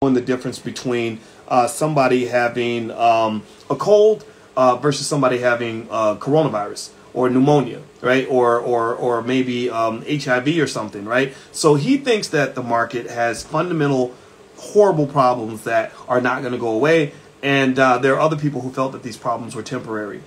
knowing the difference between somebody having a cold versus somebody having coronavirus or pneumonia, right? Or maybe HIV or something, right? So he thinks that the market has fundamental horrible problems that are not going to go away. And there are other people who felt that these problems were temporary.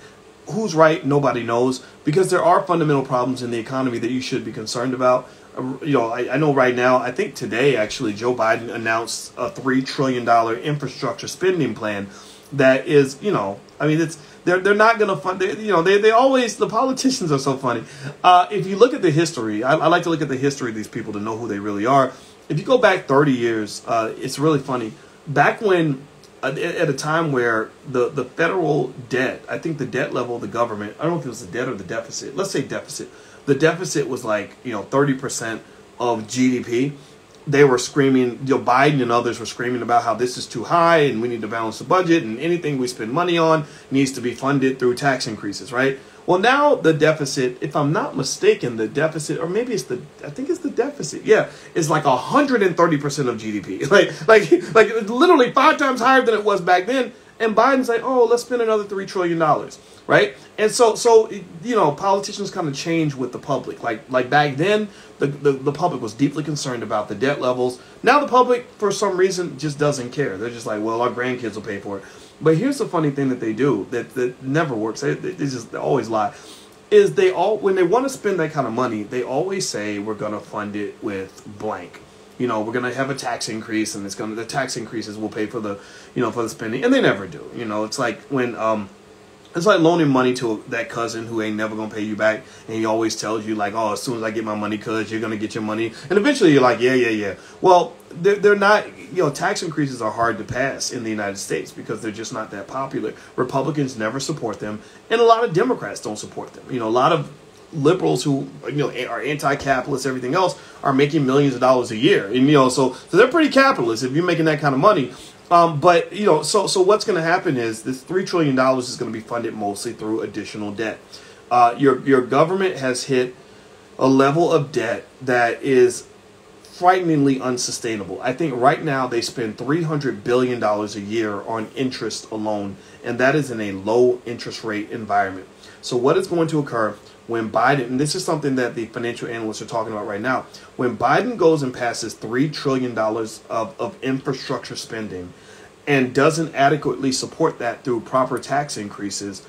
Who's right? Nobody knows, because there are fundamental problems in the economy that you should be concerned about. I know right now, I think today actually, Joe Biden announced a $3 trillion infrastructure spending plan that is, they're not going to fund, they always, the politicians are so funny. If you look at the history, I like to look at the history of these people to know who they really are. If you go back 30 years, it's really funny. Back when, at a time where the federal debt, I think the debt level of the government, I don't know if it was the debt or the deficit, let's say deficit. The deficit was like, 30% of GDP. They were screaming, Biden and others were screaming about how this is too high and we need to balance the budget and anything we spend money on needs to be funded through tax increases, right? Well, now the deficit, if I'm not mistaken, the deficit, or maybe I think it's the deficit, yeah, is like 130% of GDP. Like literally 5 times higher than it was back then. And Biden's like, oh, let's spend another $3 trillion, right? And so politicians kind of change with the public. Like back then, the public was deeply concerned about the debt levels. Now the public, for some reason, just doesn't care. They're just like, well, our grandkids will pay for it. But here's the funny thing that they do that never works. They always lie. Is when they want to spend that kind of money, they always say we're going to fund it with blank. We're going to have a tax increase, and the tax increases will pay for the spending, and they never do. It's like when it's like loaning money to that cousin who ain't never gonna pay you back, and he always tells you like, oh, as soon as I get my money, cuz you're gonna get your money, and eventually you're like, yeah. Well, they're not. Tax increases are hard to pass in the United States because they're just not that popular. Republicans never support them, and a lot of Democrats don't support them. A lot of liberals who are anti-capitalist, everything else, are making millions of dollars a year, and so they're pretty capitalist if you're making that kind of money. But so what's going to happen is this $3 trillion is going to be funded mostly through additional debt. Your government has hit a level of debt that is frighteningly unsustainable. I think right now they spend $300 billion a year on interest alone, and that is in a low interest rate environment. So what is going to occur when Biden, and this is something that the financial analysts are talking about right now, when Biden goes and passes $3 trillion of infrastructure spending and doesn't adequately support that through proper tax increases,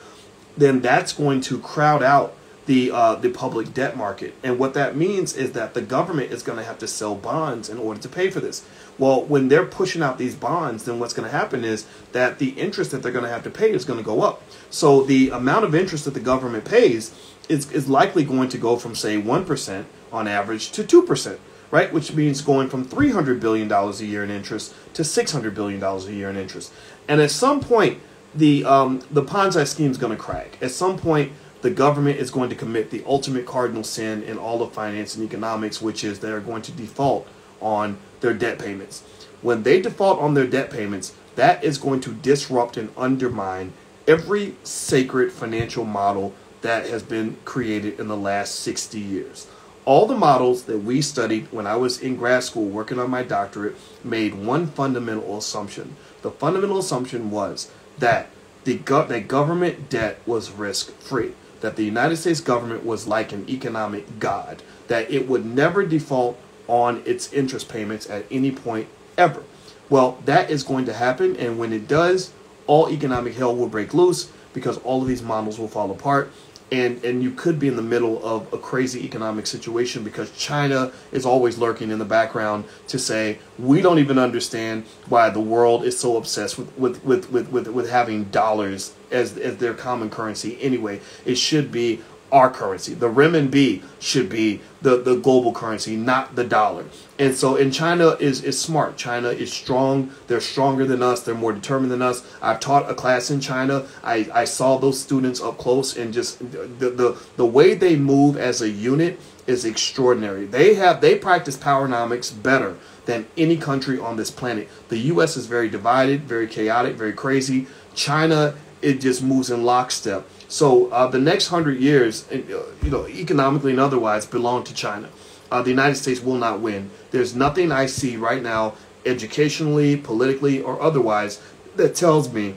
then that's going to crowd out the public debt market. And what that means is that the government is going to have to sell bonds in order to pay for this. Well, when they're pushing out these bonds, then what's going to happen is that the interest that they're going to have to pay is going to go up. So the amount of interest that the government pays is likely going to go from, say, 1% on average to 2%, right? Which means going from $300 billion a year in interest to $600 billion a year in interest. And at some point, the Ponzi scheme is going to crack. At some point, the government is going to commit the ultimate cardinal sin in all of finance and economics, which is they're going to default on their debt payments. When they default on their debt payments, that is going to disrupt and undermine every sacred financial model that has been created in the last 60 years. All the models that we studied when I was in grad school working on my doctorate made one fundamental assumption. The fundamental assumption was that that government debt was risk-free, that the United States government was like an economic god, that it would never default on its interest payments at any point ever. Well, that is going to happen, and when it does, all economic hell will break loose because all of these models will fall apart. And you could be in the middle of a crazy economic situation because China is always lurking in the background to say, we don't even understand why the world is so obsessed with having dollars as their common currency anyway. It should be our currency. The renminbi should be the global currency, not the dollar. And so, and China is smart. China is strong. They're stronger than us. They're more determined than us. I've taught a class in China. I saw those students up close, and just the way they move as a unit is extraordinary. They practice powernomics better than any country on this planet. The U.S. is very divided, very chaotic, very crazy. China, it just moves in lockstep. So the next 100 years, economically and otherwise, belong to China. The United States will not win. There's nothing I see right now educationally, politically, or otherwise, that tells me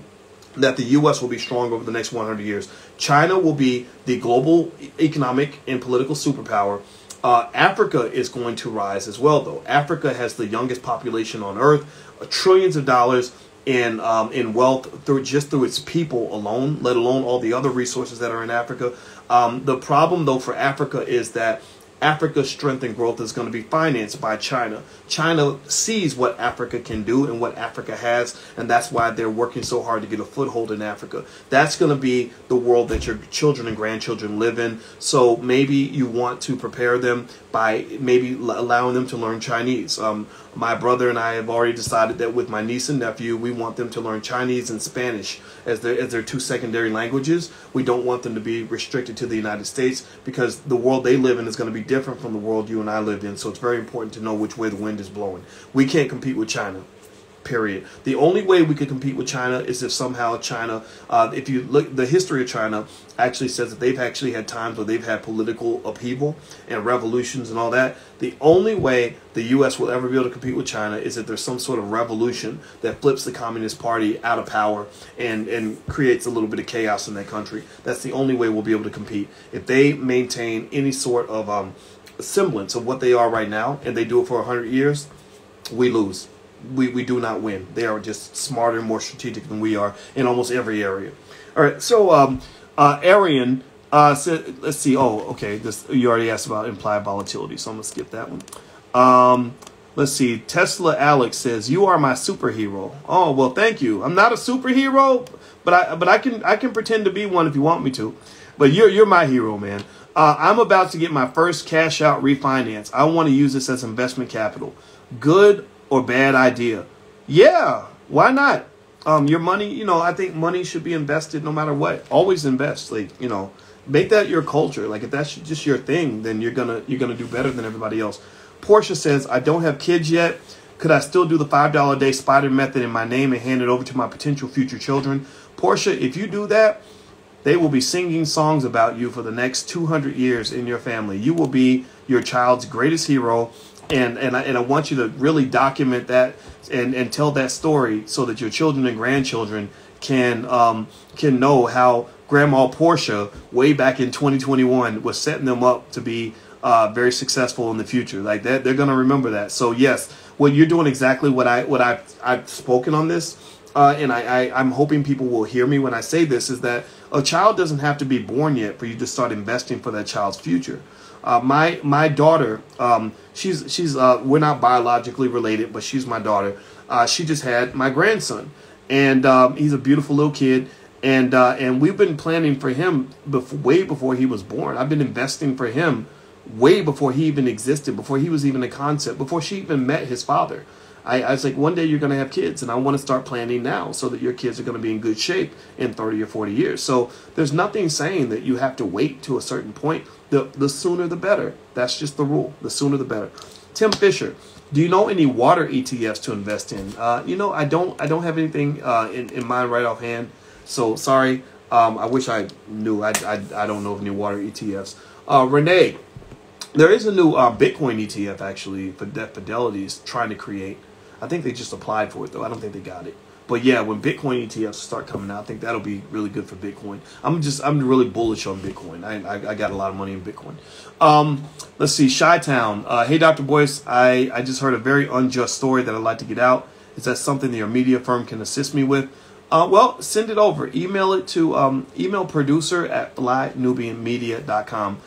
that the U.S. will be strong over the next 100 years. China will be the global economic and political superpower. Africa is going to rise as well, though. Africa has the youngest population on Earth, trillions of dollars in wealth through its people alone, let alone all the other resources that are in Africa. The problem, though, for Africa is that Africa's strength and growth is going to be financed by China. China sees what Africa can do and what Africa has, and that's why they're working so hard to get a foothold in Africa. That's going to be the world that your children and grandchildren live in. So maybe you want to prepare them by maybe allowing them to learn Chinese. My brother and I have already decided that with my niece and nephew, we want them to learn Chinese and Spanish as their two secondary languages. We don't want them to be restricted to the United States, because the world they live in is going to be different from the world you and I lived in. So it's very important to know which way the wind is blowing. We can't compete with China. Period. The only way we could compete with China is if somehow China, if you look, the history of China actually says that they've actually had times where they've had political upheaval and revolutions and all that. The only way the U.S. will ever be able to compete with China is if there's some sort of revolution that flips the Communist Party out of power and creates a little bit of chaos in that country. That's the only way we'll be able to compete. If they maintain any sort of semblance of what they are right now, and they do it for 100 years, we lose. We do not win. They are just smarter and more strategic than we are in almost every area. All right, so Arian said, let's see. Oh, okay. This you already asked about implied volatility, so I'm gonna skip that one. Let's see. Tesla Alex says, "You are my superhero." Oh well, thank you. I'm not a superhero, but I can pretend to be one if you want me to. But you're my hero, man. I'm about to get my first cash out refinance. I want to use this as investment capital. Good or bad idea? Yeah, why not? Your money, I think money should be invested no matter what. Always invest, make that your culture. Like if that's just your thing, then you're gonna do better than everybody else. Portia says, I don't have kids yet. Could I still do the $5 a day spider method in my name and hand it over to my potential future children? Portia, if you do that, they will be singing songs about you for the next 200 years in your family. You will be your child's greatest hero. And I want you to really document that and tell that story so that your children and grandchildren can know how Grandma Portia way back in 2021 was setting them up to be very successful in the future. Like that, they're going to remember that. So yes, well, you're doing exactly what I've spoken on this, and I'm hoping people will hear me when I say this, is that a child doesn't have to be born yet for you to start investing for that child's future. My daughter, she's we're not biologically related, but she's my daughter. She just had my grandson, and he's a beautiful little kid. And we've been planning for him way before he was born. I've been investing for him way before he even existed, before he was even a concept, before she even met his father. I was like, one day you're going to have kids, and I want to start planning now so that your kids are going to be in good shape in 30 or 40 years. So there's nothing saying that you have to wait to a certain point. The sooner the better. That's just the rule. The sooner the better. Tim Fisher, do you know any water ETFs to invest in? I don't have anything in mind right offhand. So sorry. I wish I knew. I don't know of any water ETFs. Renee, there is a new Bitcoin ETF actually that Fidelity is trying to create. I think they just applied for it though. I don't think they got it. But yeah, when Bitcoin ETFs start coming out, I think that'll be really good for Bitcoin. I'm really bullish on Bitcoin. I got a lot of money in Bitcoin. Let's see, Chi-Town. Hey, Dr. Boyce, I just heard a very unjust story that I'd like to get out. Is that something that your media firm can assist me with? Well, send it over. Email it to email producer@flynubianmedia.com.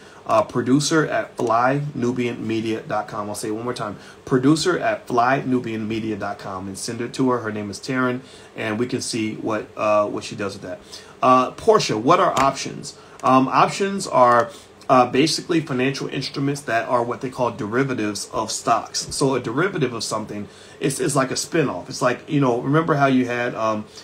Producer@flynubianmedia.com. I'll say it one more time. Producer@flynubianmedia.com, and send it to her. Her name is Taryn, and we can see what she does with that. Portia, what are options? Options are basically financial instruments that are what they call derivatives of stocks. So a derivative of something is like a spinoff. It's like, remember how you had,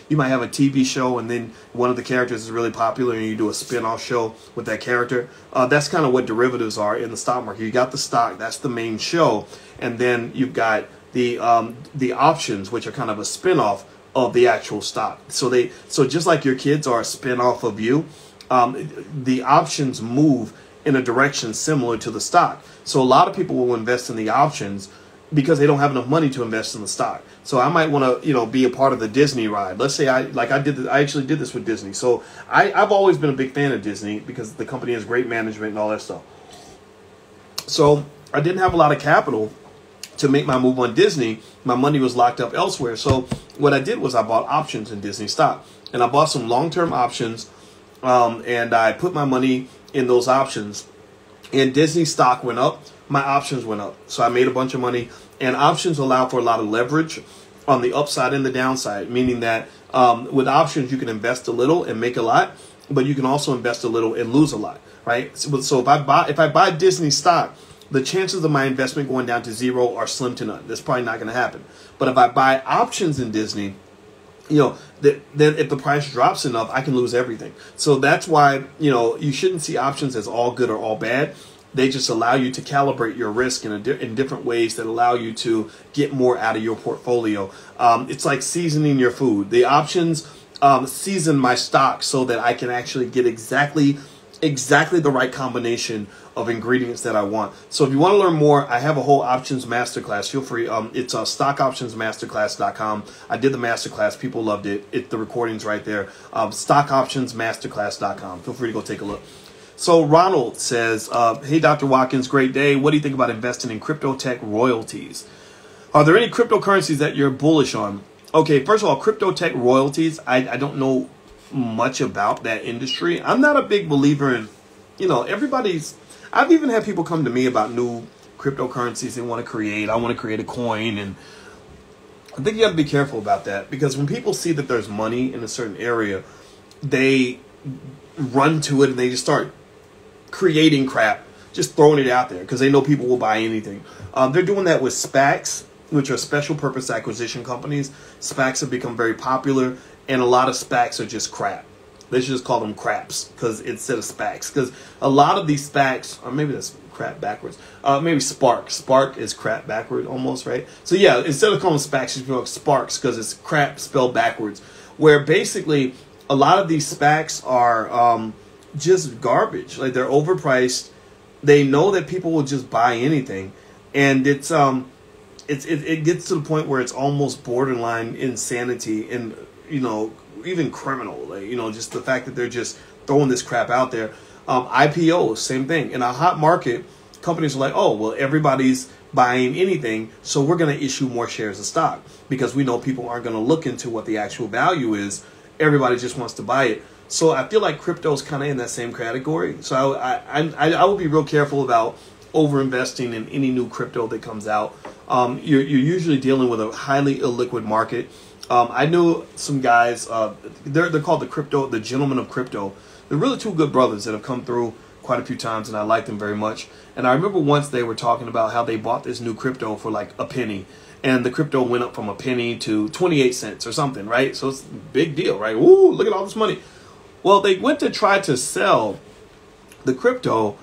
you might have a TV show and then one of the characters is really popular and you do a spinoff show with that character. That's kind of what derivatives are in the stock market. You got the stock, that's the main show. And then you've got the options, which are kind of a spinoff of the actual stock. So just like your kids are a spinoff of you, the options move in a direction similar to the stock. So a lot of people will invest in the options because they don't have enough money to invest in the stock. So I might want to, be a part of the Disney ride. Let's say I actually did this with Disney. So I've always been a big fan of Disney because the company has great management and all that stuff. So I didn't have a lot of capital to make my move on Disney. My money was locked up elsewhere. So what I did was I bought options in Disney stock, and I bought some long-term options, and I put my money in those options, and Disney stock went up. My options went up. So I made a bunch of money, and options allow for a lot of leverage on the upside and the downside, meaning that with options, you can invest a little and make a lot, but you can also invest a little and lose a lot, right? So if I buy Disney stock, the chances of my investment going down to zero are slim to none. That's probably not going to happen. But if I buy options in Disney, then if the price drops enough, I can lose everything. So that's why, you shouldn't see options as all good or all bad. They just allow you to calibrate your risk in different ways that allow you to get more out of your portfolio. It's like seasoning your food. The options season my stock so that I can actually get exactly the right combination of ingredients that I want. So if you want to learn more, I have a whole options masterclass. Feel free. It's stockoptionsmasterclass.com. I did the masterclass. People loved it. The recording's right there. Stockoptionsmasterclass.com. Feel free to go take a look. So Ronald says, hey, Dr. Watkins, great day. What do you think about investing in crypto tech royalties? Are there any cryptocurrencies that you're bullish on? Okay, first of all, crypto tech royalties, I don't know much about that industry. I'm not a big believer in, I've even had people come to me about new cryptocurrencies they want to create. I want to create a coin, and I think you have to be careful about that, because when people see that there's money in a certain area, they run to it and they just start creating crap, just throwing it out there because they know people will buy anything. They're doing that with SPACs, which are special purpose acquisition companies. SPACs have become very popular, and a lot of SPACs are just crap. They should just call them craps because instead of SPACs, because a lot of these SPACs, or maybe that's crap backwards. Maybe Spark. Spark is crap backward almost, right? So yeah, instead of calling them SPACs, you can call them Sparks because it's crap spelled backwards. Where basically a lot of these SPACs are just garbage. Like, they're overpriced. They know that people will just buy anything, and it gets to the point where it's almost borderline insanity and even criminal. Like, just the fact that they're just throwing this crap out there. IPOs, same thing. In a hot market, companies are like, oh, well, everybody's buying anything, so we're going to issue more shares of stock because we know people aren't going to look into what the actual value is. Everybody just wants to buy it. So I feel like crypto is kind of in that same category. So I will be real careful about over-investing in any new crypto that comes out. You're usually dealing with a highly illiquid market. I knew some guys, they're called the gentlemen of crypto. They're really two good brothers that have come through quite a few times, and I like them very much. And I remember once they were talking about how they bought this new crypto for like a penny, and the crypto went up from a penny to 28 cents or something, right? So it's a big deal, right? Ooh, look at all this money. Well, they went to try to sell the crypto,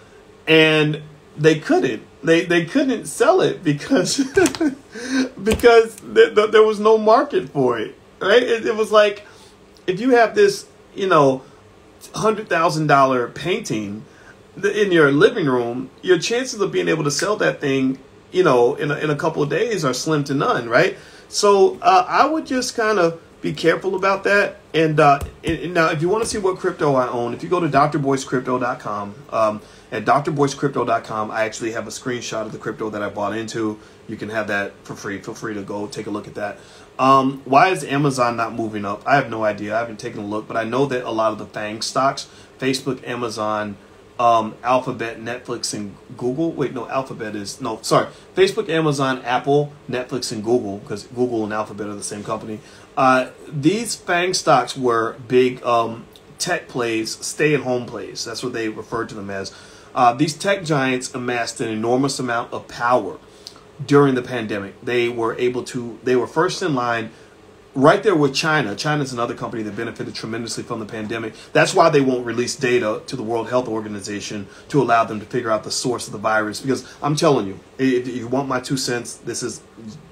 and they couldn't. They couldn't sell it because because there was no market for it, right? It was like, if you have this, $100,000 painting in your living room, your chances of being able to sell that thing, in a couple of days are slim to none, right? So I would just kind of be careful about that. And now, if you want to see what crypto I own, if you go to drboycecrypto.com, at drboycecrypto.com, I actually have a screenshot of the crypto that I bought into. You can have that for free. Feel free to go take a look at that. Why is Amazon not moving up? I have no idea. I haven't taken a look, but I know that a lot of the FANG stocks, Facebook, Amazon, Alphabet, Netflix, and Google. Facebook, Amazon, Apple, Netflix, and Google, because Google and Alphabet are the same company. These FANG stocks were big tech plays, stay-at-home plays. That's what they referred to them as. These tech giants amassed an enormous amount of power during the pandemic. They were first in line right there with China. China's another company that benefited tremendously from the pandemic. That's why they won't release data to the World Health Organization to allow them to figure out the source of the virus. Because I'm telling you, if you want my 2 cents, this is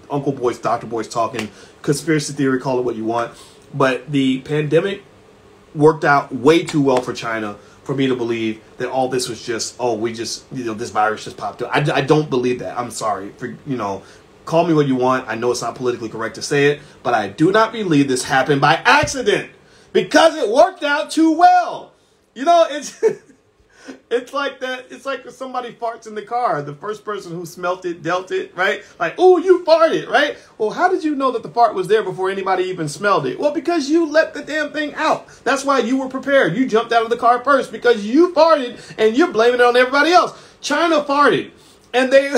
Uncle Boyce, Dr. Boyce talking. Conspiracy theory, call it what you want. But the pandemic worked out way too well for China for me to believe that all this was just, this virus just popped up. I don't believe that. I'm sorry for, Call me what you want. I know it's not politically correct to say it, but I do not believe this happened by accident because it worked out too well. You know, it's it's like that. It's like if somebody farts in the car. The first person who smelt it, dealt it, right? Like, oh, you farted, right? Well, how did you know that the fart was there before anybody even smelled it? Well, because you let the damn thing out. That's why you were prepared. You jumped out of the car first because you farted and you're blaming it on everybody else. China farted. And they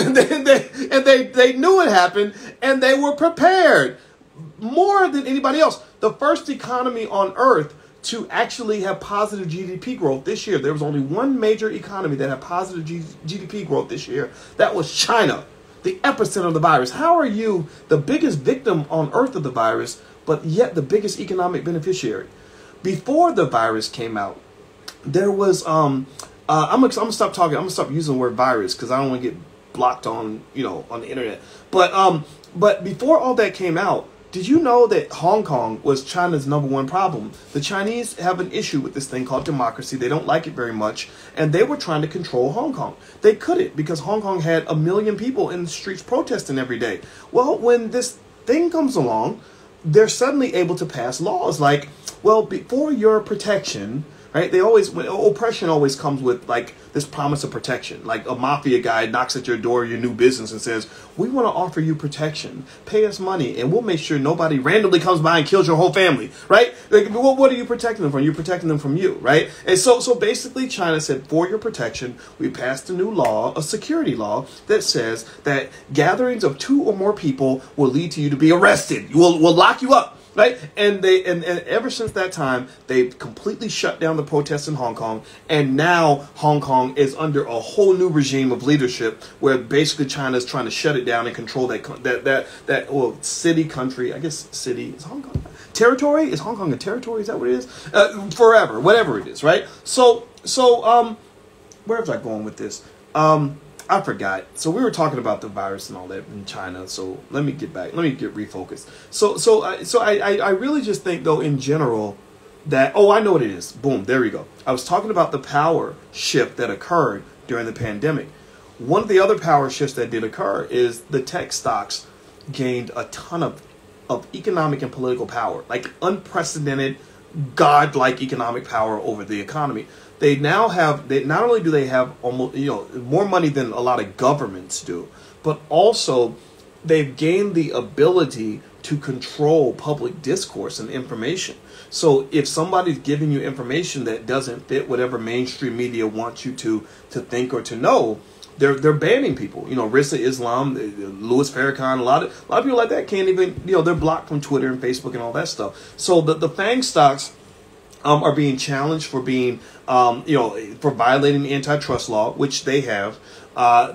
knew it happened, and they were prepared more than anybody else. The first economy on earth to actually have positive GDP growth this year. There was only one major economy that had positive GDP growth this year. That was China, the epicenter of the virus. How are you the biggest victim on earth of the virus, but yet the biggest economic beneficiary? Before the virus came out, there was I'm gonna stop talking. I'm gonna stop using the word virus because I don't want to get blocked on on the internet. But before all that came out, did you know that Hong Kong was China's #1 problem? The Chinese have an issue with this thing called democracy. They don't like it very much, and they were trying to control Hong Kong. They couldn't because Hong Kong had 1 million people in the streets protesting every day. Well, when this thing comes along, they're suddenly able to pass laws like, well, before your protection. Right? Oppression always comes with like this promise of protection. Like a mafia guy knocks at your door, your new business, and says, we want to offer you protection. Pay us money and we'll make sure nobody randomly comes by and kills your whole family. Right? Like, well, what are you protecting them from? You're protecting them from you. Right? And so basically China said, for your protection, we passed a new law, a security law that says that gatherings of 2 or more people will lead to you to be arrested. We'll lock you up. Right? And ever since that time, they've completely shut down the protests in Hong Kong. And now Hong Kong is under a whole new regime of leadership where basically China is trying to shut it down and control that city, country. I guess city is Hong Kong. Territory? Is Hong Kong a territory? Is that what it is? Forever. Whatever it is. Right? So where was I going with this? I forgot. So we were talking about the virus and all that in China. So let me get back. Let me get refocused. So I really just think though in general that, I know what it is. Boom. There we go. I was talking about the power shift that occurred during the pandemic. One of the other power shifts that did occur is the tech stocks gained a ton of economic and political power, like unprecedented, godlike economic power over the economy. They now have, not only do they have almost, more money than a lot of governments do, but also they've gained the ability to control public discourse and information. So if somebody's giving you information that doesn't fit whatever mainstream media wants you to think or to know, they're banning people. Rissa Islam, Louis Farrakhan, a lot of people like that can't even, they're blocked from Twitter and Facebook and all that stuff. So the FANG stocks are being challenged for being, for violating the antitrust law, which they have.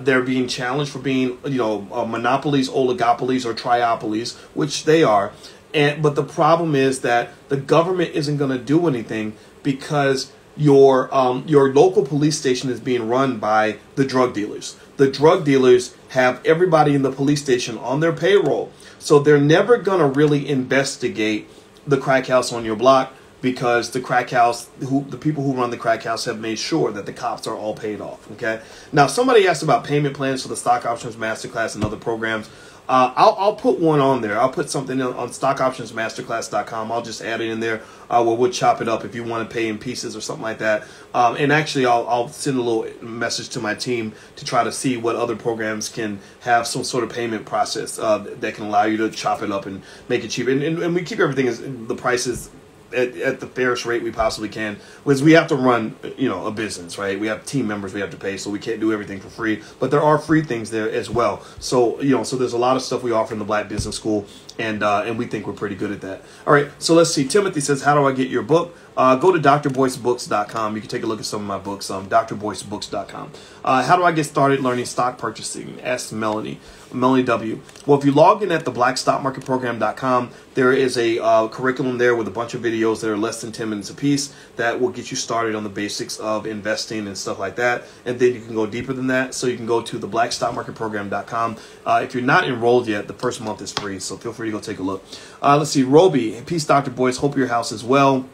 They're being challenged for being, monopolies, oligopolies, or triopolies, which they are. But the problem is that the government isn't going to do anything because your local police station is being run by the drug dealers. The drug dealers have everybody in the police station on their payroll. So they're never going to really investigate the crack house on your block, because the crack house, the people who run the crack house have made sure that the cops are all paid off. Okay. Now, somebody asked about payment plans for the Stock Options Masterclass and other programs. I'll put one on there. I'll put something on stockoptionsmasterclass.com. I'll just add it in there. We'll chop it up if you want to pay in pieces or something like that. And actually, I'll send a little message to my team to try to see what other programs can have some sort of payment process that can allow you to chop it up and make it cheaper. And we keep everything as the prices at the fairest rate we possibly can, because we have to run, a business, right? We have team members we have to pay, so we can't do everything for free. But there are free things there as well. So, so there's a lot of stuff we offer in the Black Business School, and we think we're pretty good at that. All right, so let's see. Timothy says, how do I get your book? Go to drboycebooks.com. You can take a look at some of my books, drboycebooks.com. How do I get started learning stock purchasing? Ask Melanie W. Well, if you log in at the blackstockmarketprogram.com, there is a curriculum there with a bunch of videos that are less than 10 minutes a piece that will get you started on the basics of investing and stuff like that. And then you can go deeper than that. So you can go to the blackstockmarketprogram.com. If you're not enrolled yet, the first month is free. So feel free to go take a look. Let's see. Roby, peace, Dr. Boyce. Hope your house is well.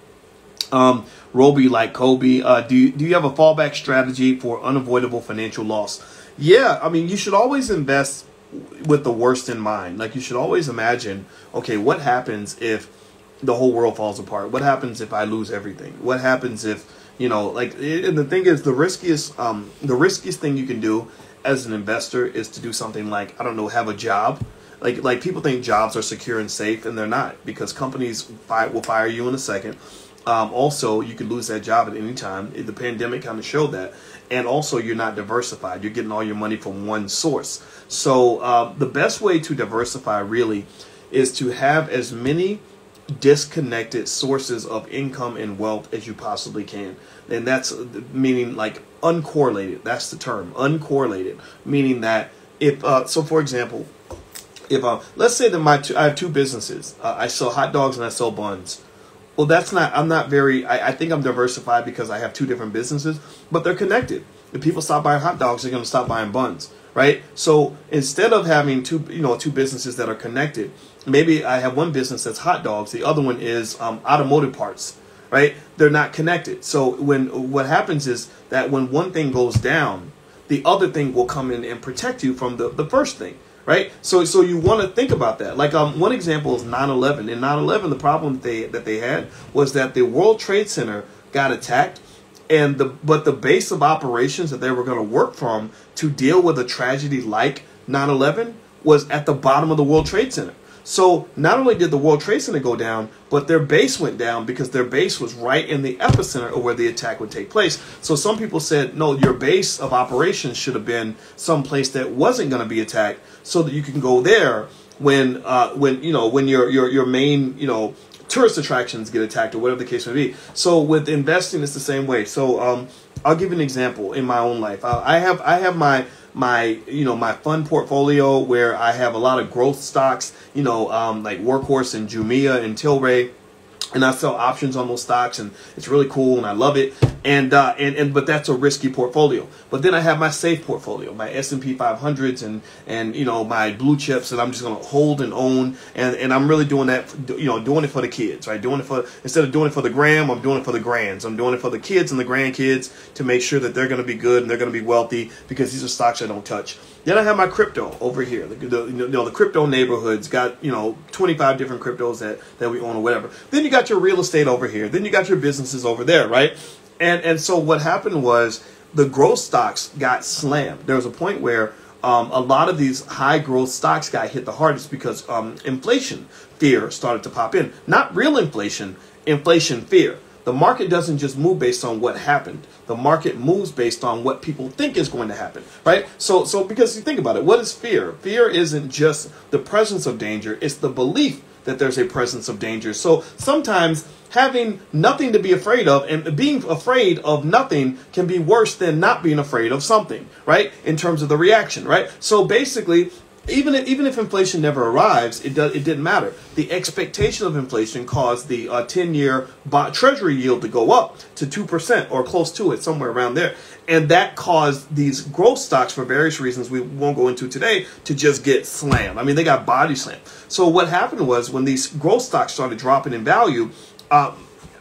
Roby, like Kobe, do you have a fallback strategy for unavoidable financial loss? Yeah, I mean, you should always invest with the worst in mind. Like, you should always imagine, okay, what happens if the whole world falls apart? What happens if I lose everything? What happens if, and the thing is, the riskiest thing you can do as an investor is to do something like, I don't know, have a job. Like people think jobs are secure and safe, and they're not, because companies will fire you in a second. Also, you could lose that job at any time. The pandemic kind of showed that. And also, you're not diversified. You're getting all your money from one source. So the best way to diversify really is to have as many disconnected sources of income and wealth as you possibly can. And that's meaning like uncorrelated. That's the term, uncorrelated, meaning that if for example, if let's say that I have two businesses. I sell hot dogs and I sell buns. Well, I think I'm diversified because I have two different businesses, but they're connected. If people stop buying hot dogs, they're going to stop buying buns, right? So instead of having two businesses that are connected, maybe I have one business that's hot dogs. The other one is automotive parts, right? They're not connected. So what happens is that when one thing goes down, the other thing will come in and protect you from the first thing. Right, so you want to think about that. Like one example is 9/11. In 9/11, the problem that they had was that the World Trade Center got attacked, but the base of operations that they were going to work from to deal with a tragedy like 9/11 was at the bottom of the World Trade Center. So not only did the World Trade Center go down, but their base went down because their base was right in the epicenter of where the attack would take place. So some people said, no, your base of operations should have been some place that wasn't going to be attacked, so that you can go there when your main tourist attractions get attacked or whatever the case may be. So with investing, it's the same way. So I'll give you an example in my own life. I have my fund portfolio where I have a lot of growth stocks, like Workhorse and Jumia and Tilray. And I sell options on those stocks, and it's really cool, and I love it. But that's a risky portfolio. But then I have my safe portfolio, my S&P 500s, and my blue chips that I'm just going to hold and own. And I'm really doing that, doing it for the kids, right? Instead of doing it for the gram, I'm doing it for the grands. I'm doing it for the kids and the grandkids to make sure that they're going to be good and they're going to be wealthy, because these are stocks I don't touch. Then I have my crypto over here. The crypto neighborhood's got 25 different cryptos that we own or whatever. Then you got your real estate over here. Then you got your businesses over there, right? And so what happened was the growth stocks got slammed. There was a point where a lot of these high growth stocks got hit the hardest because inflation fear started to pop in. Not real inflation, inflation fear. The market doesn't just move based on what happened. The market moves based on what people think is going to happen, right? So because you think about it, what is fear? Fear isn't just the presence of danger. It's the belief that there's a presence of danger. So sometimes having nothing to be afraid of and being afraid of nothing can be worse than not being afraid of something, right? In terms of the reaction, right? So basically, even if inflation never arrives, it didn't matter. The expectation of inflation caused the 10-year Treasury yield to go up to 2% or close to it, somewhere around there. And that caused these growth stocks, for various reasons we won't go into today, to just get slammed. I mean, they got body slammed. So what happened was, when these growth stocks started dropping in value,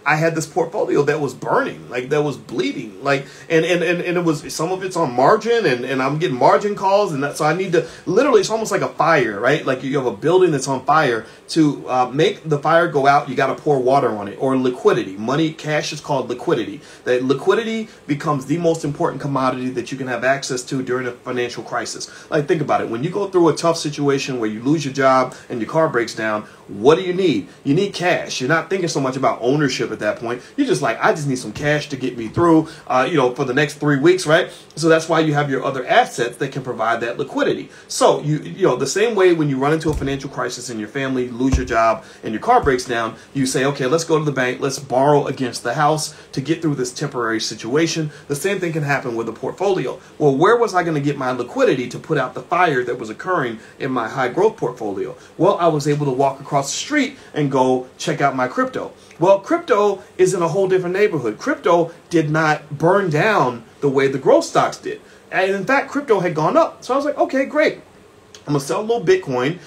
I had this portfolio that was burning, like that was bleeding, like, and it was, some of it's on margin, and I'm getting margin calls, and so I need to, literally, it's almost like a fire, right? Like you have a building that's on fire. To make the fire go out, you got to pour water on it, or liquidity. Money, cash is called liquidity. That liquidity becomes the most important commodity that you can have access to during a financial crisis. Like, think about it. When you go through a tough situation where you lose your job and your car breaks down, what do you need? You need cash. You're not thinking so much about ownership at that point. You're just like, I just need some cash to get me through, for the next 3 weeks, right? So that's why you have your other assets that can provide that liquidity. So the same way when you run into a financial crisis in your family, lose your job, and your car breaks down, you say, okay, let's go to the bank, let's borrow against the house to get through this temporary situation. The same thing can happen with a portfolio. Well, where was I going to get my liquidity to put out the fire that was occurring in my high growth portfolio? Well, I was able to walk across the street and go check out my crypto. Well, crypto is in a whole different neighborhood. Crypto did not burn down the way the growth stocks did. And in fact, crypto had gone up. So I was like, okay, great. I'm going to sell a little Bitcoin,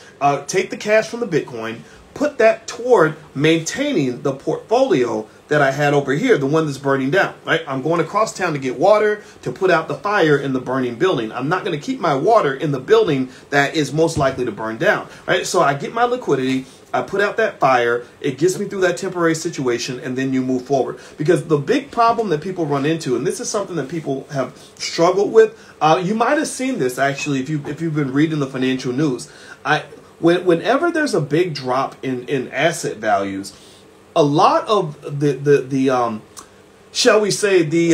take the cash from the Bitcoin, put that toward maintaining the portfolio that I had over here, the one that's burning down, right? I'm going across town to get water to put out the fire in the burning building. I'm not going to keep my water in the building that is most likely to burn down, right? So I get my liquidity, I put out that fire, it gets me through that temporary situation, and then you move forward. Because the big problem that people run into, and this is something that people have struggled with, you might have seen this actually if you've been reading the financial news. Whenever there's a big drop in asset values, a lot of shall we say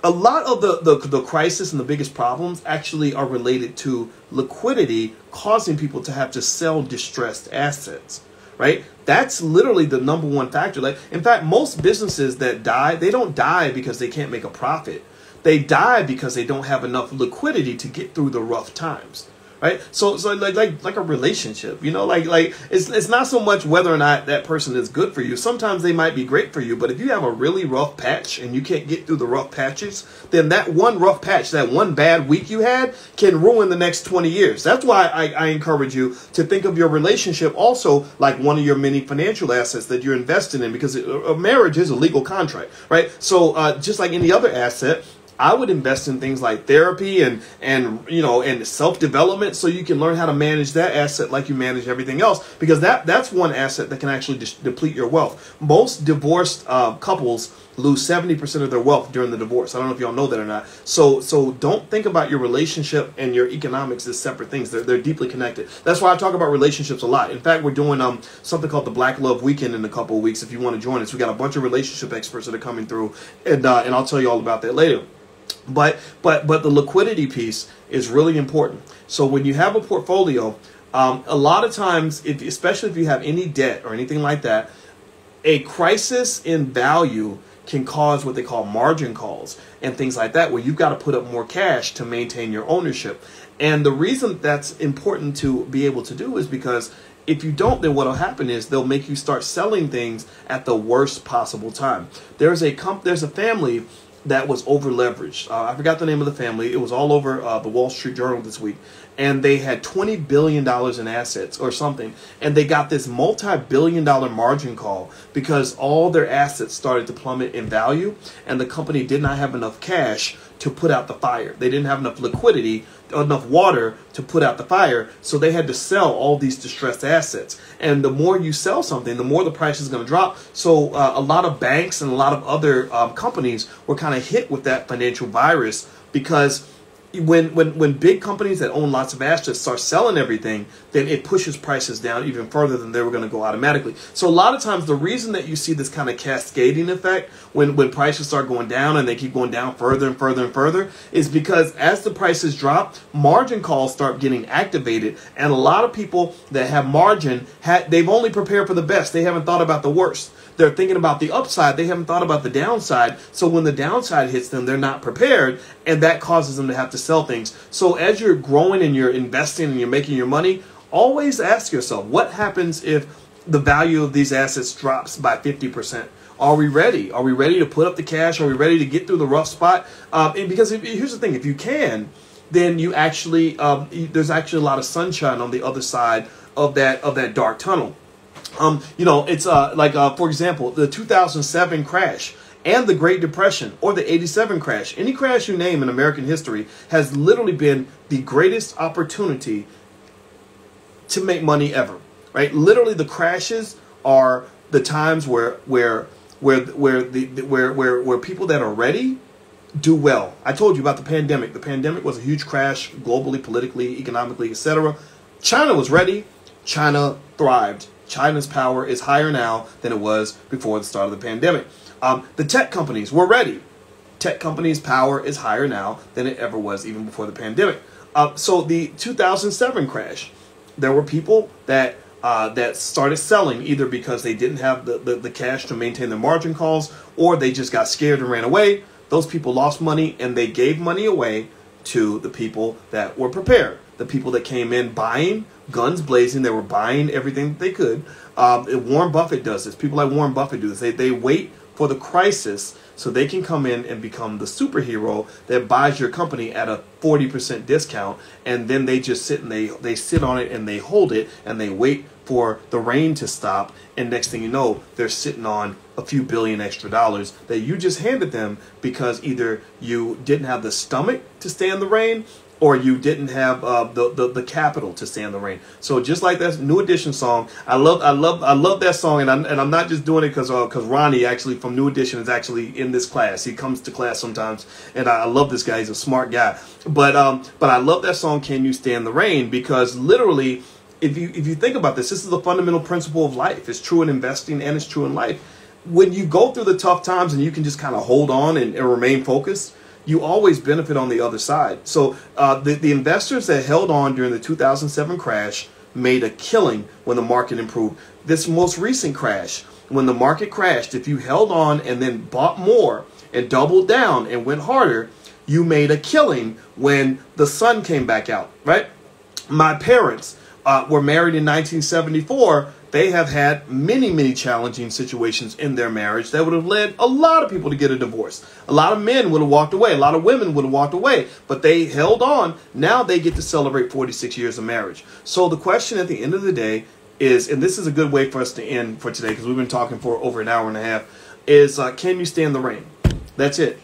a lot of the crisis and the biggest problems actually are related to liquidity, causing people to have to sell distressed assets, right? That's literally the number one factor. Like, in fact, most businesses that die, they don't die because they can't make a profit. They die because they don't have enough liquidity to get through the rough times. Right, so like a relationship, you know, like it's not so much whether or not that person is good for you. Sometimes they might be great for you, but if you have a really rough patch and you can't get through the rough patches, then that one rough patch, that one bad week you had, can ruin the next 20 years. That's why I encourage you to think of your relationship also like one of your many financial assets that you're investing in, because a marriage is a legal contract, right? So just like any other asset, I would invest in things like therapy and self-development, so you can learn how to manage that asset like you manage everything else, because that's one asset that can actually deplete your wealth. Most divorced couples lose 70% of their wealth during the divorce. I don't know if y'all know that or not. So don't think about your relationship and your economics as separate things. They're deeply connected. That's why I talk about relationships a lot. In fact, we're doing something called the Black Love Weekend in a couple of weeks. If you want to join us, we got a bunch of relationship experts that are coming through, and I'll tell you all about that later. But the liquidity piece is really important. So when you have a portfolio, a lot of times, especially if you have any debt or anything like that, a crisis in value can cause what they call margin calls and things like that, where you've got to put up more cash to maintain your ownership. And the reason that's important to be able to do is because if you don't, then what will happen is they'll make you start selling things at the worst possible time. There's a family that was over leveraged. I forgot the name of the family. It was all over the Wall Street Journal this week. And they had $20 billion in assets or something. And they got this multi-billion-dollar margin call because all their assets started to plummet in value. And the company did not have enough cash to put out the fire. They didn't have enough liquidity, enough water to put out the fire. So they had to sell all these distressed assets. And the more you sell something, the more the price is going to drop. So a lot of banks and a lot of other companies were kind of hit with that financial virus, because when big companies that own lots of assets start selling everything, then it pushes prices down even further than they were going to go automatically. So a lot of times the reason that you see this kind of cascading effect when prices start going down and they keep going down further and further and further is because as the prices drop, margin calls start getting activated. And a lot of people that have margin, they've only prepared for the best. They haven't thought about the worst. They're thinking about the upside. They haven't thought about the downside. So when the downside hits them, they're not prepared, and that causes them to have to sell things. So as you're growing and you're investing and you're making your money, always ask yourself, what happens if the value of these assets drops by 50%? Are we ready? Are we ready to put up the cash? Are we ready to get through the rough spot? Because here's the thing, if you can, then you actually there's actually a lot of sunshine on the other side of that dark tunnel. It's for example, the 2007 crash and the Great Depression, or the 87 crash. Any crash you name in American history has literally been the greatest opportunity to make money ever, right? Literally, the crashes are the times where people that are ready do well. I told you about the pandemic. The pandemic was a huge crash globally, politically, economically, etc. China was ready. China thrived. China's power is higher now than it was before the start of the pandemic. The tech companies were ready. Tech companies' power is higher now than it ever was even before the pandemic. So the 2007 crash, there were people that started selling either because they didn't have the cash to maintain their margin calls, or they just got scared and ran away. Those people lost money, and they gave money away to the people that were prepared. The people that came in buying, guns blazing, they were buying everything that they could. Warren Buffett does this. People like Warren Buffett do this. They wait for the crisis so they can come in and become the superhero that buys your company at a 40% discount, and then they just sit and they sit on it and they hold it and they wait for the rain to stop, and next thing you know, they're sitting on a few billion extra dollars that you just handed them because either you didn't have the stomach to stand the rain, or you didn't have the capital to stand the rain. So just like that New Edition song, I love that song, and I'm not just doing it because Ronnie actually from New Edition is actually in this class. He comes to class sometimes, and I love this guy. He's a smart guy. But I love that song, Can You Stand the Rain? Because literally, if you think about this is the fundamental principle of life. It's true in investing and it's true in life. When you go through the tough times and you can just kind of hold on and remain focused, you always benefit on the other side. So the investors that held on during the 2007 crash made a killing when the market improved. This most recent crash, when the market crashed, if you held on and then bought more and doubled down and went harder, you made a killing when the sun came back out, right? My parents were married in 1974. They have had many, many challenging situations in their marriage that would have led a lot of people to get a divorce. A lot of men would have walked away. A lot of women would have walked away. But they held on. Now they get to celebrate 46 years of marriage. So the question at the end of the day is, and this is a good way for us to end for today because we've been talking for over an hour and a half, is can you stand the rain? That's it.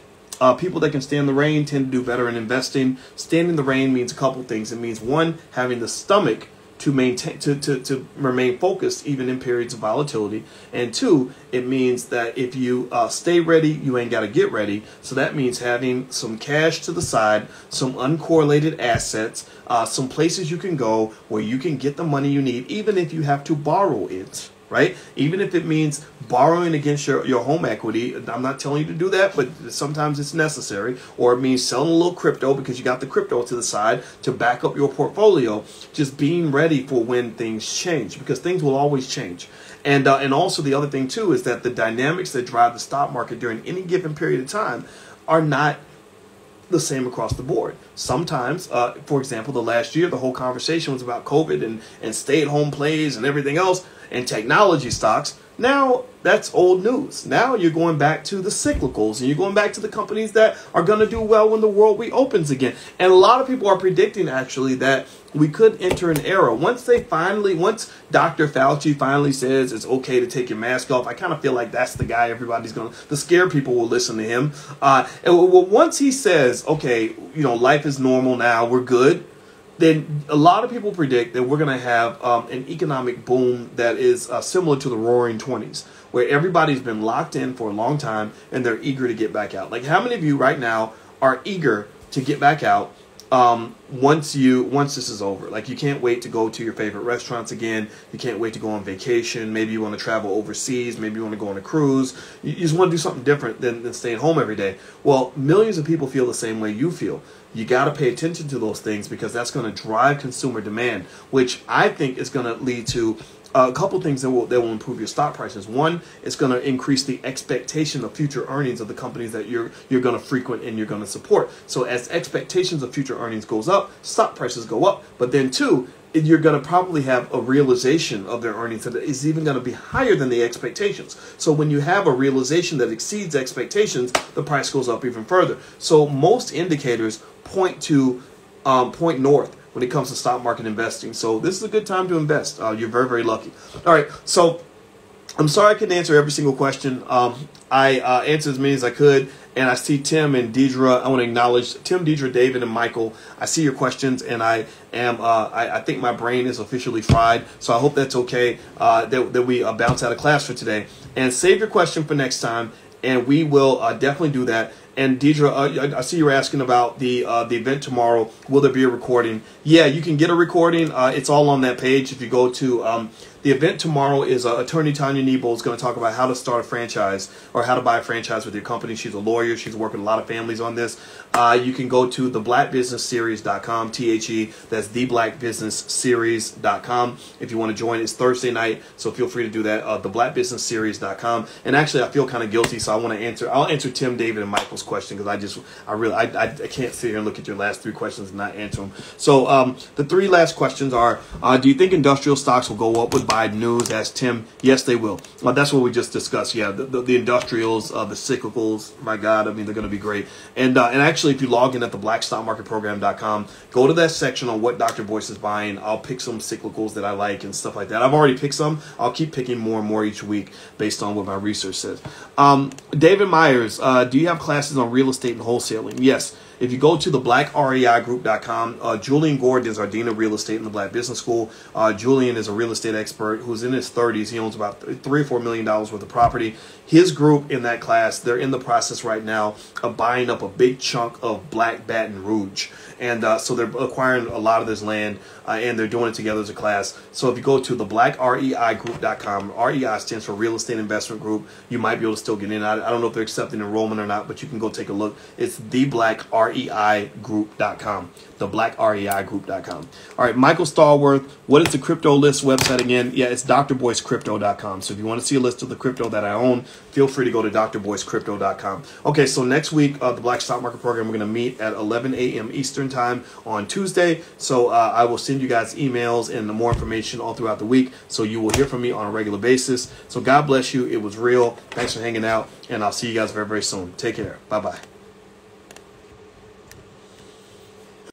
People that can stand the rain tend to do better in investing. Standing the rain means a couple things. It means, one, having the stomach to maintain to remain focused even in periods of volatility, and two, it means that if you stay ready, you ain't got to get ready. So that means having some cash to the side, some uncorrelated assets, some places you can go where you can get the money you need, even if you have to borrow it. Right? Even if it means borrowing against your home equity. I'm not telling you to do that, but sometimes it's necessary. Or it means selling a little crypto because you got the crypto to the side to back up your portfolio. Just being ready for when things change, because things will always change. And also the other thing too is that the dynamics that drive the stock market during any given period of time are not the same across the board. Sometimes, for example, the last year, the whole conversation was about COVID and stay-at-home plays and everything else and technology stocks. Now, that's old news. Now you're going back to the cyclicals and you're going back to the companies that are going to do well when the world reopens again. And a lot of people are predicting, actually, that we could enter an era. Once Dr. Fauci finally says it's okay to take your mask off, I kind of feel like that's the guy the scared people will listen to him. Once he says, okay, life is normal now, we're good, then a lot of people predict that we're going to have an economic boom that is similar to the Roaring 20s, where everybody's been locked in for a long time and they're eager to get back out. Like, how many of you right now are eager to get back out once this is over? Like, you can't wait to go to your favorite restaurants again. You can't wait to go on vacation. Maybe you want to travel overseas. Maybe you want to go on a cruise. You just want to do something different than staying home every day. Well, millions of people feel the same way you feel. You got to pay attention to those things because that's going to drive consumer demand, which I think is going to lead to a couple things that will improve your stock prices. One, it's going to increase the expectation of future earnings of the companies that you're going to frequent and you're going to support. So as expectations of future earnings goes up, stock prices go up. But then two, you're going to probably have a realization of their earnings that is even going to be higher than the expectations. So when you have a realization that exceeds expectations, the price goes up even further. So most indicators point north when it comes to stock market investing. So this is a good time to invest. You're very, very lucky. All right. So I'm sorry I couldn't answer every single question. I answered as many as I could. And I see Tim and Deidre. I want to acknowledge Tim, Deidre, David, and Michael. I see your questions, and I think my brain is officially fried. So I hope that's okay that we bounce out of class for today. And save your question for next time, and we will definitely do that. And Deidre, I see you're asking about the event tomorrow. Will there be a recording? Yeah, you can get a recording. It's all on that page. If you go to the event tomorrow, is attorney Tanya Nebo is going to talk about how to start a franchise or how to buy a franchise with your company. She's a lawyer. She's worked with a lot of families on this. You can go to theblackbusinessseries.com, THE. That's theblackbusinessseries.com. If you want to join, it's Thursday night, so feel free to do that. Theblackbusinessseries.com. And actually, I feel kind of guilty, so I'll answer Tim, David, and Michael's question because I can't sit here and look at your last three questions and not answer them. So the three last questions are: do you think industrial stocks will go up with provide news. Ask Tim. Yes, they will. That's what we just discussed. Yeah, the industrials, the cyclicals. My God, I mean, they're going to be great. And actually, if you log in at the blackstockmarketprogram.com, go to that section on what Dr. Boyce is buying. I'll pick some cyclicals that I like and stuff like that. I've already picked some. I'll keep picking more and more each week based on what my research says. David Myers, do you have classes on real estate and wholesaling? Yes. If you go to the blackreigroup.com, Julian Gordon is our Dean of Real Estate in the Black Business School. Julian is a real estate expert who's in his 30s. He owns about $3 or $4 million worth of property. His group in that class, they're in the process right now of buying up a big chunk of Black Baton Rouge. And so they're acquiring a lot of this land, and they're doing it together as a class. So if you go to the blackreigroup.com, REI stands for Real Estate Investment Group. You might be able to still get in. I don't know if they're accepting enrollment or not, but you can go take a look. It's theblackreigroup.com. theblackreigroup.com. All right, Michael Stallworth, what is the crypto list website again? Yeah, it's drboycrypto.com. So if you want to see a list of the crypto that I own, feel free to go to drboycrypto.com. Okay, so next week, the Black Stock Market Program, we're going to meet at 11 a.m. Eastern Time on Tuesday. So I will send you guys emails and more information all throughout the week. So you will hear from me on a regular basis. So God bless you. It was real. Thanks for hanging out. And I'll see you guys very, very soon. Take care. Bye-bye.